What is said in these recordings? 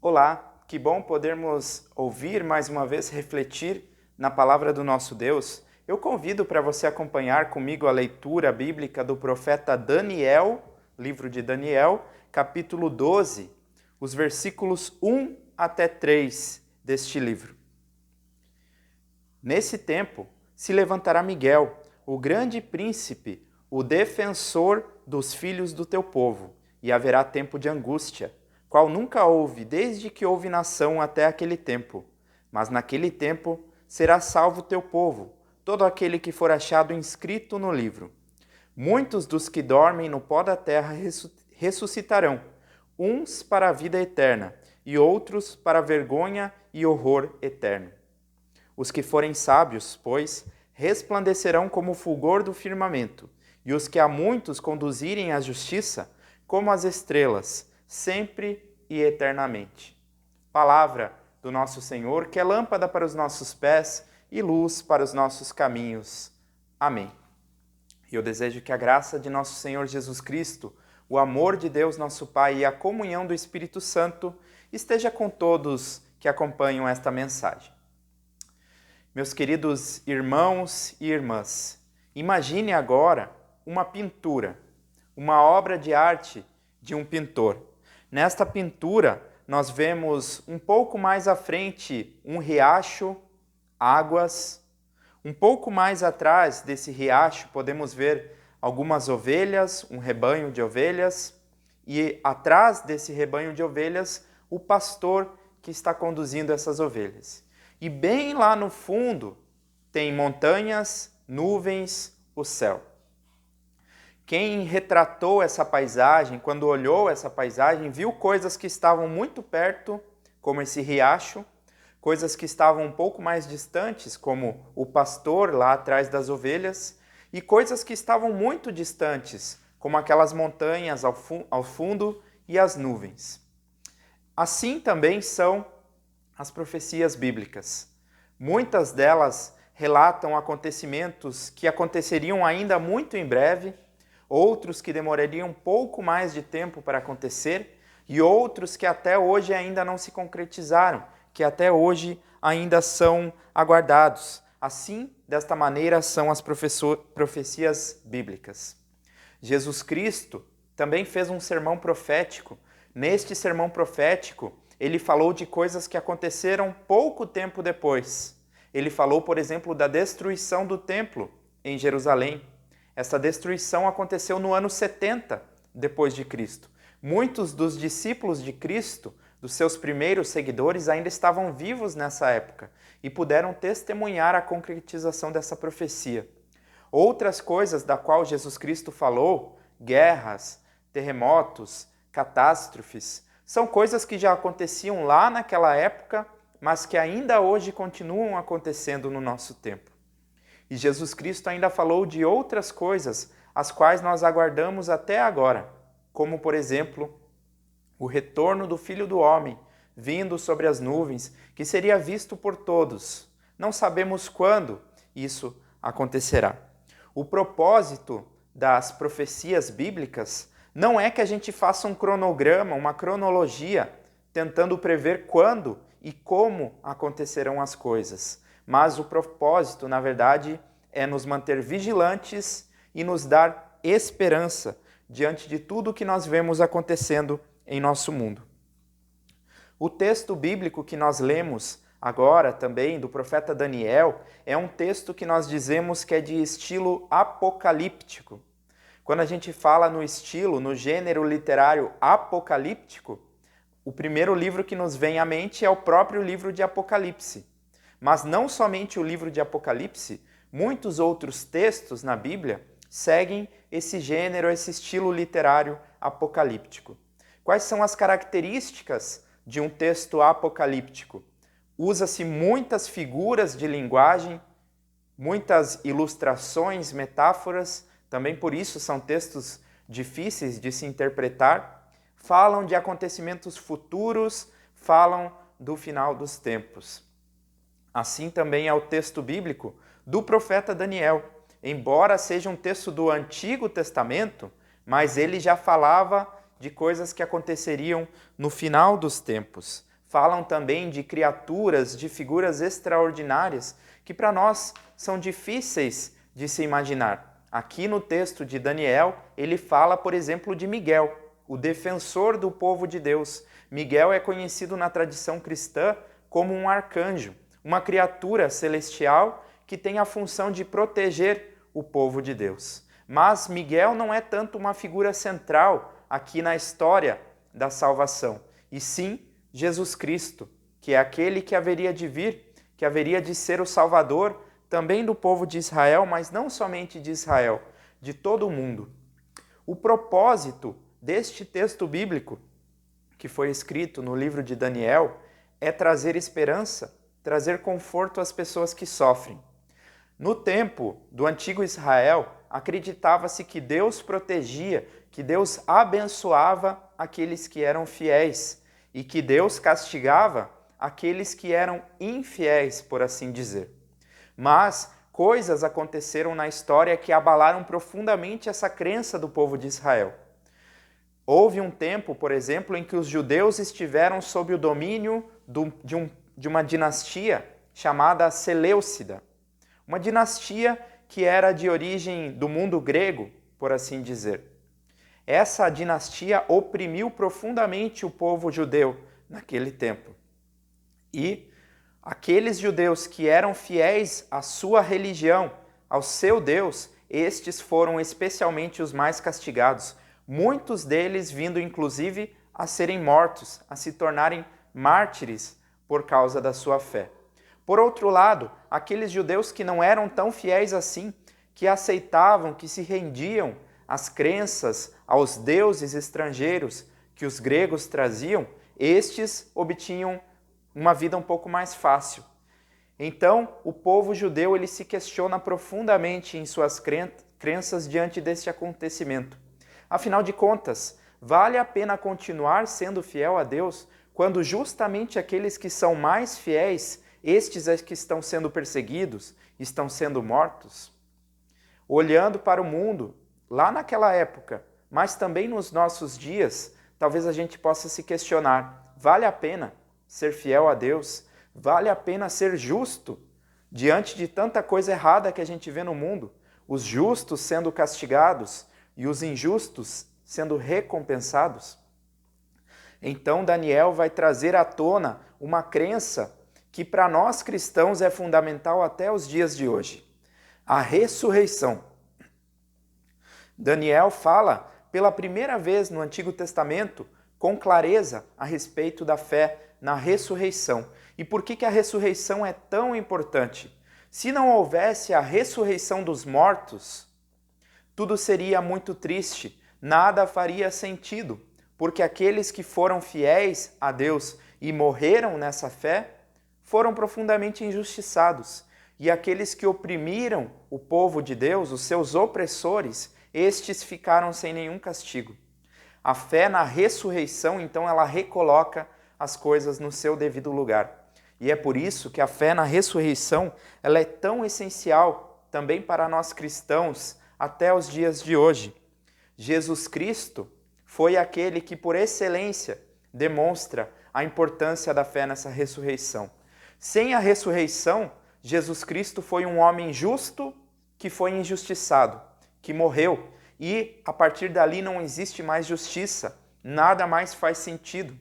Olá, que bom podermos ouvir mais uma vez, refletir na palavra do nosso Deus. Eu convido para você acompanhar comigo a leitura bíblica do profeta Daniel, livro de Daniel, capítulo 12, os versículos 1 até 3 deste livro. Nesse tempo se levantará Miguel, o grande príncipe, o defensor dos filhos do teu povo, e haverá tempo de angústia, qual nunca houve, desde que houve nação até aquele tempo. Mas naquele tempo será salvo o teu povo, todo aquele que for achado inscrito no livro. Muitos dos que dormem no pó da terra ressuscitarão, uns para a vida eterna, e outros para a vergonha e horror eterno. Os que forem sábios, pois, resplandecerão como o fulgor do firmamento, e os que a muitos conduzirem à justiça, como as estrelas, sempre e eternamente. Palavra do nosso Senhor, que é lâmpada para os nossos pés e luz para os nossos caminhos. Amém. E eu desejo que a graça de nosso Senhor Jesus Cristo, o amor de Deus nosso Pai e a comunhão do Espírito Santo esteja com todos que acompanham esta mensagem. Meus queridos irmãos e irmãs, imagine agora uma pintura, uma obra de arte de um pintor. Nesta pintura, nós vemos um pouco mais à frente um riacho, águas. Um pouco mais atrás desse riacho, podemos ver algumas ovelhas, um rebanho de ovelhas. E atrás desse rebanho de ovelhas, o pastor que está conduzindo essas ovelhas. E bem lá no fundo, tem montanhas, nuvens, o céu. Quem retratou essa paisagem, quando olhou essa paisagem, viu coisas que estavam muito perto, como esse riacho, coisas que estavam um pouco mais distantes, como o pastor lá atrás das ovelhas, e coisas que estavam muito distantes, como aquelas montanhas ao fundo e as nuvens. Assim também são as profecias bíblicas. Muitas delas relatam acontecimentos que aconteceriam ainda muito em breve, outros que demorariam um pouco mais de tempo para acontecer e outros que até hoje ainda não se concretizaram, que até hoje ainda são aguardados. Assim, desta maneira, são as profecias bíblicas. Jesus Cristo também fez um sermão profético. Neste sermão profético, ele falou de coisas que aconteceram pouco tempo depois. Ele falou, por exemplo, da destruição do templo em Jerusalém. Essa destruição aconteceu no ano 70 depois de Cristo. Muitos dos discípulos de Cristo, dos seus primeiros seguidores, ainda estavam vivos nessa época e puderam testemunhar a concretização dessa profecia. Outras coisas da qual Jesus Cristo falou, guerras, terremotos, catástrofes, são coisas que já aconteciam lá naquela época, mas que ainda hoje continuam acontecendo no nosso tempo. E Jesus Cristo ainda falou de outras coisas, as quais nós aguardamos até agora, como, por exemplo, o retorno do Filho do Homem, vindo sobre as nuvens, que seria visto por todos. Não sabemos quando isso acontecerá. O propósito das profecias bíblicas não é que a gente faça um cronograma, uma cronologia, tentando prever quando e como acontecerão as coisas. Mas o propósito, na verdade, é nos manter vigilantes e nos dar esperança diante de tudo que nós vemos acontecendo em nosso mundo. O texto bíblico que nós lemos agora também, do profeta Daniel, é um texto que nós dizemos que é de estilo apocalíptico. Quando a gente fala no estilo, no gênero literário apocalíptico, o primeiro livro que nos vem à mente é o próprio livro de Apocalipse. Mas não somente o livro de Apocalipse, muitos outros textos na Bíblia seguem esse gênero, esse estilo literário apocalíptico. Quais são as características de um texto apocalíptico? Usa-se muitas figuras de linguagem, muitas ilustrações, metáforas, também por isso são textos difíceis de se interpretar. Falam de acontecimentos futuros, falam do final dos tempos. Assim também é o texto bíblico do profeta Daniel. Embora seja um texto do Antigo Testamento, mas ele já falava de coisas que aconteceriam no final dos tempos. falam também de criaturas, de figuras extraordinárias que para nós são difíceis de se imaginar. Aqui no texto de Daniel, ele fala, por exemplo, de Miguel, o defensor do povo de Deus. Miguel é conhecido na tradição cristã como um arcanjo, uma criatura celestial que tem a função de proteger o povo de Deus. Mas Miguel não é tanto uma figura central aqui na história da salvação, e sim Jesus Cristo, que é aquele que haveria de vir, que haveria de ser o Salvador também do povo de Israel, mas não somente de Israel, de todo o mundo. O propósito deste texto bíblico, que foi escrito no livro de Daniel, é trazer esperança, trazer conforto às pessoas que sofrem. No tempo do antigo Israel, acreditava-se que Deus protegia, que Deus abençoava aqueles que eram fiéis e que Deus castigava aqueles que eram infiéis, por assim dizer. Mas coisas aconteceram na história que abalaram profundamente essa crença do povo de Israel. Houve um tempo, por exemplo, em que os judeus estiveram sob o domínio de uma dinastia chamada Seleucida. Uma dinastia que era de origem do mundo grego, por assim dizer. Essa dinastia oprimiu profundamente o povo judeu naquele tempo. E aqueles judeus que eram fiéis à sua religião, ao seu Deus, estes foram especialmente os mais castigados, muitos deles vindo inclusive a serem mortos, a se tornarem mártires por causa da sua fé. Por outro lado, aqueles judeus que não eram tão fiéis assim, que aceitavam, que se rendiam às crenças, aos deuses estrangeiros que os gregos traziam, estes obtinham uma vida um pouco mais fácil. Então, o povo judeu ele se questiona profundamente em suas crenças diante deste acontecimento. Afinal de contas, vale a pena continuar sendo fiel a Deus quando justamente aqueles que são mais fiéis, estes é que estão sendo perseguidos, estão sendo mortos? Olhando para o mundo, lá naquela época, mas também nos nossos dias, talvez a gente possa se questionar, vale a pena ser fiel a Deus? Vale a pena ser justo diante de tanta coisa errada que a gente vê no mundo? Os justos sendo castigados e os injustos sendo recompensados? Então Daniel vai trazer à tona uma crença que para nós cristãos é fundamental até os dias de hoje. A ressurreição. Daniel fala pela primeira vez no Antigo Testamento com clareza a respeito da fé na ressurreição. E por que a ressurreição é tão importante? Se não houvesse a ressurreição dos mortos, tudo seria muito triste, nada faria sentido, porque aqueles que foram fiéis a Deus e morreram nessa fé foram profundamente injustiçados. E aqueles que oprimiram o povo de Deus, os seus opressores, estes ficaram sem nenhum castigo. A fé na ressurreição, então, ela recoloca as coisas no seu devido lugar. E é por isso que a fé na ressurreição ela é tão essencial também para nós cristãos até os dias de hoje. Jesus Cristo foi aquele que, por excelência, demonstra a importância da fé nessa ressurreição. Sem a ressurreição, Jesus Cristo foi um homem justo que foi injustiçado, que morreu, e a partir dali não existe mais justiça, nada mais faz sentido.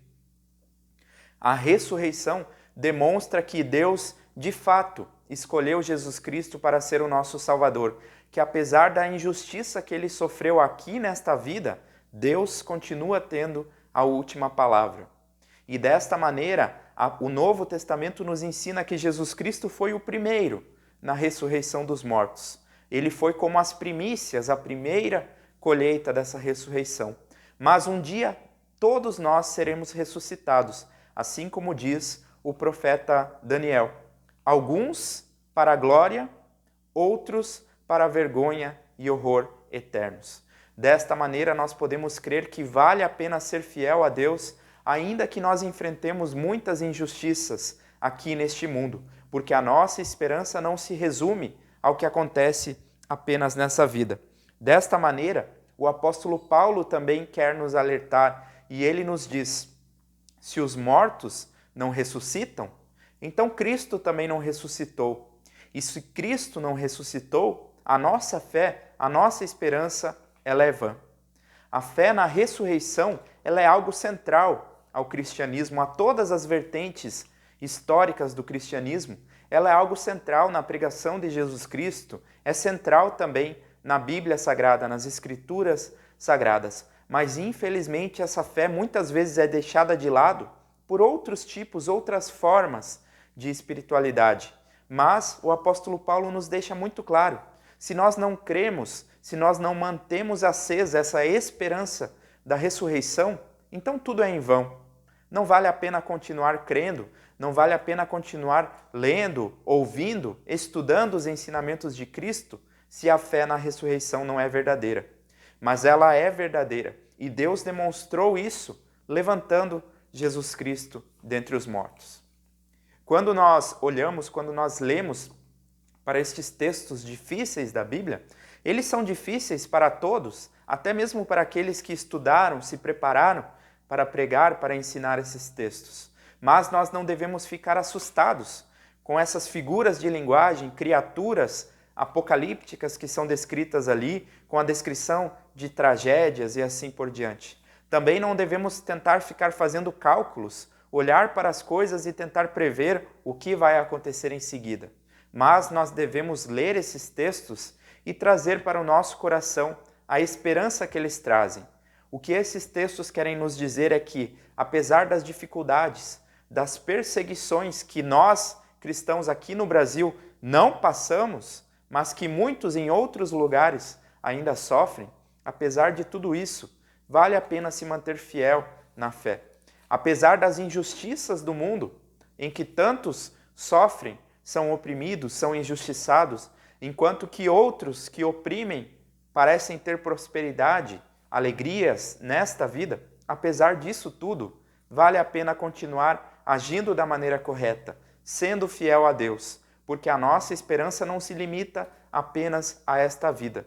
A ressurreição demonstra que Deus, de fato, escolheu Jesus Cristo para ser o nosso Salvador, que apesar da injustiça que ele sofreu aqui nesta vida, Deus continua tendo a última palavra. E desta maneira, o Novo Testamento nos ensina que Jesus Cristo foi o primeiro na ressurreição dos mortos. Ele foi como as primícias, a primeira colheita dessa ressurreição. Mas um dia todos nós seremos ressuscitados, assim como diz o profeta Daniel. Alguns para a glória, outros para a vergonha e horror eternos. Desta maneira nós podemos crer que vale a pena ser fiel a Deus, ainda que nós enfrentemos muitas injustiças aqui neste mundo, porque a nossa esperança não se resume ao que acontece apenas nessa vida. Desta maneira, o apóstolo Paulo também quer nos alertar, e ele nos diz: se os mortos não ressuscitam, então Cristo também não ressuscitou. E se Cristo não ressuscitou, a nossa fé, a nossa esperança, ela é vã. A fé na ressurreição, ela é algo central ao cristianismo, a todas as vertentes históricas do cristianismo. Ela é algo central na pregação de Jesus Cristo, é central também na Bíblia Sagrada, nas Escrituras Sagradas. Mas, infelizmente, essa fé muitas vezes é deixada de lado por outros tipos, outras formas de espiritualidade. Mas o apóstolo Paulo nos deixa muito claro, se nós não cremos, se nós não mantemos acesa essa esperança da ressurreição, então tudo é em vão. Não vale a pena continuar crendo, não vale a pena continuar lendo, ouvindo, estudando os ensinamentos de Cristo, se a fé na ressurreição não é verdadeira. Mas ela é verdadeira, e Deus demonstrou isso levantando Jesus Cristo dentre os mortos. Quando nós olhamos, quando nós lemos para estes textos difíceis da Bíblia, eles são difíceis para todos, até mesmo para aqueles que estudaram, se prepararam para pregar, para ensinar esses textos. Mas nós não devemos ficar assustados com essas figuras de linguagem, criaturas apocalípticas que são descritas ali, com a descrição de tragédias e assim por diante. Também não devemos tentar ficar fazendo cálculos, olhar para as coisas e tentar prever o que vai acontecer em seguida. Mas nós devemos ler esses textos e trazer para o nosso coração a esperança que eles trazem. O que esses textos querem nos dizer é que, apesar das dificuldades, das perseguições que nós, cristãos aqui no Brasil, não passamos, mas que muitos em outros lugares ainda sofrem, apesar de tudo isso, vale a pena se manter fiel na fé. Apesar das injustiças do mundo, em que tantos sofrem, são oprimidos, são injustiçados, enquanto que outros que oprimem parecem ter prosperidade, alegrias nesta vida, apesar disso tudo, vale a pena continuar agindo da maneira correta, sendo fiel a Deus, porque a nossa esperança não se limita apenas a esta vida.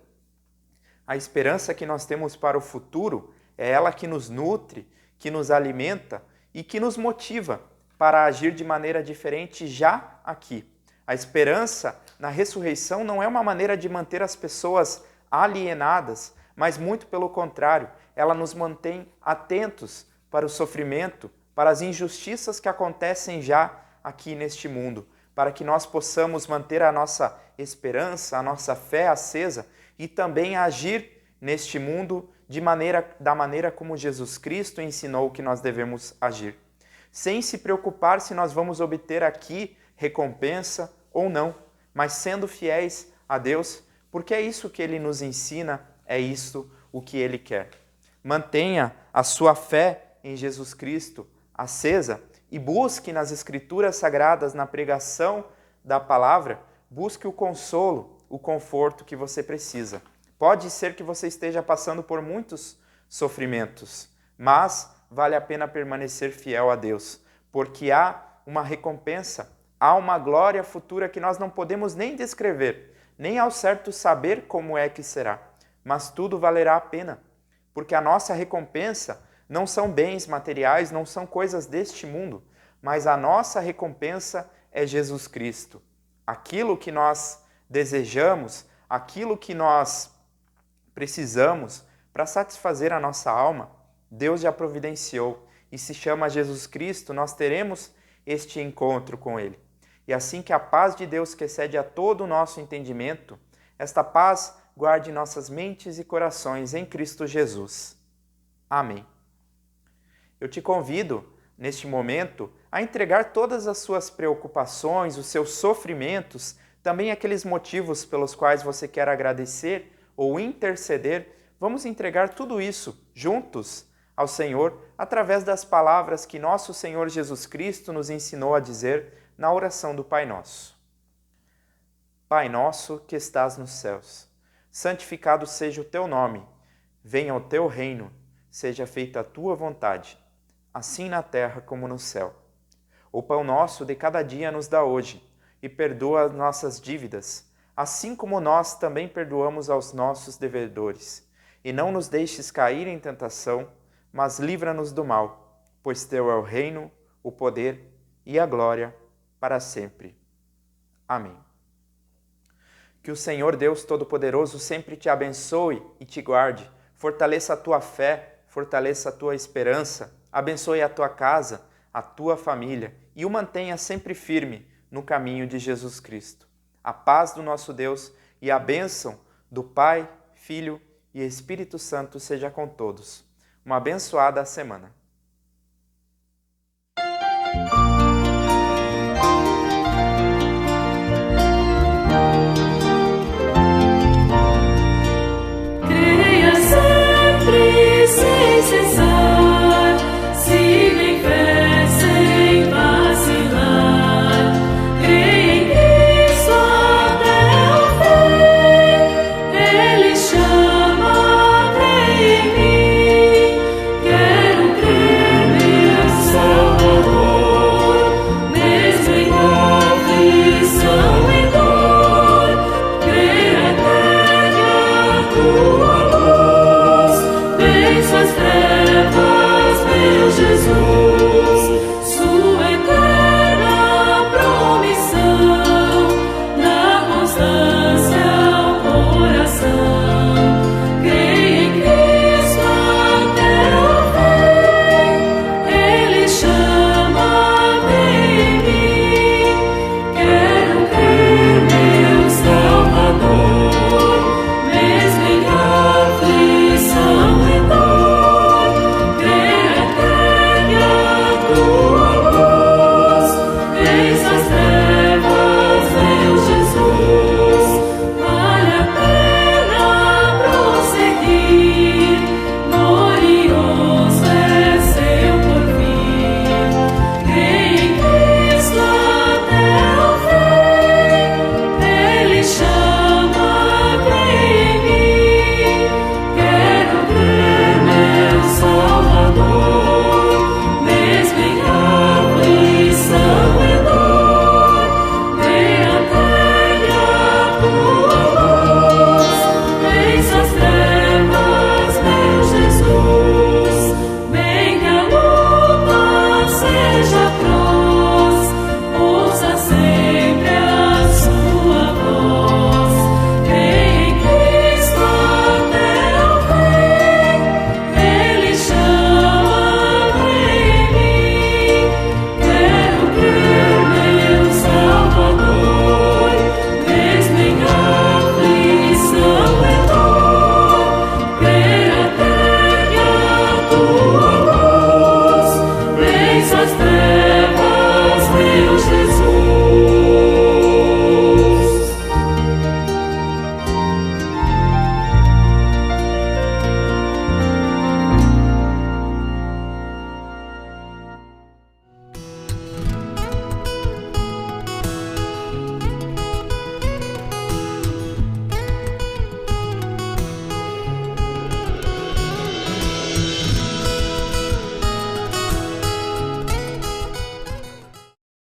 A esperança que nós temos para o futuro é ela que nos nutre, que nos alimenta e que nos motiva para agir de maneira diferente já aqui. A esperança na ressurreição não é uma maneira de manter as pessoas alienadas, mas muito pelo contrário, ela nos mantém atentos para o sofrimento, para as injustiças que acontecem já aqui neste mundo, para que nós possamos manter a nossa esperança, a nossa fé acesa e também agir neste mundo da maneira como Jesus Cristo ensinou que nós devemos agir. Sem se preocupar se nós vamos obter aqui recompensa ou não, mas sendo fiéis a Deus, porque é isso que Ele nos ensina, é isso o que Ele quer. Mantenha a sua fé em Jesus Cristo acesa e busque nas Escrituras Sagradas, na pregação da palavra, busque o consolo, o conforto que você precisa. Pode ser que você esteja passando por muitos sofrimentos, mas vale a pena permanecer fiel a Deus, porque há uma recompensa, há uma glória futura que nós não podemos nem descrever, nem ao certo saber como é que será, mas tudo valerá a pena, porque a nossa recompensa não são bens materiais, não são coisas deste mundo, mas a nossa recompensa é Jesus Cristo. Aquilo que nós desejamos, aquilo que nós precisamos para satisfazer a nossa alma, Deus já providenciou e se chama Jesus Cristo, nós teremos este encontro com Ele. E assim que a paz de Deus, que excede a todo o nosso entendimento, esta paz guarde nossas mentes e corações em Cristo Jesus. Amém. Eu te convido, neste momento, a entregar todas as suas preocupações, os seus sofrimentos, também aqueles motivos pelos quais você quer agradecer ou interceder. Vamos entregar tudo isso juntos ao Senhor através das palavras que nosso Senhor Jesus Cristo nos ensinou a dizer na oração do Pai Nosso. Pai nosso que estás nos céus, santificado seja o teu nome, venha o teu reino, seja feita a tua vontade, assim na terra como no céu. O pão nosso de cada dia nos dá hoje, e perdoa as nossas dívidas, assim como nós também perdoamos aos nossos devedores. E não nos deixes cair em tentação, mas livra-nos do mal, pois teu é o reino, o poder e a glória para sempre. Amém. Que o Senhor Deus Todo-Poderoso sempre te abençoe e te guarde, fortaleça a tua fé, fortaleça a tua esperança, abençoe a tua casa, a tua família e o mantenha sempre firme no caminho de Jesus Cristo. A paz do nosso Deus e a bênção do Pai, Filho e Espírito Santo seja com todos. Uma abençoada semana.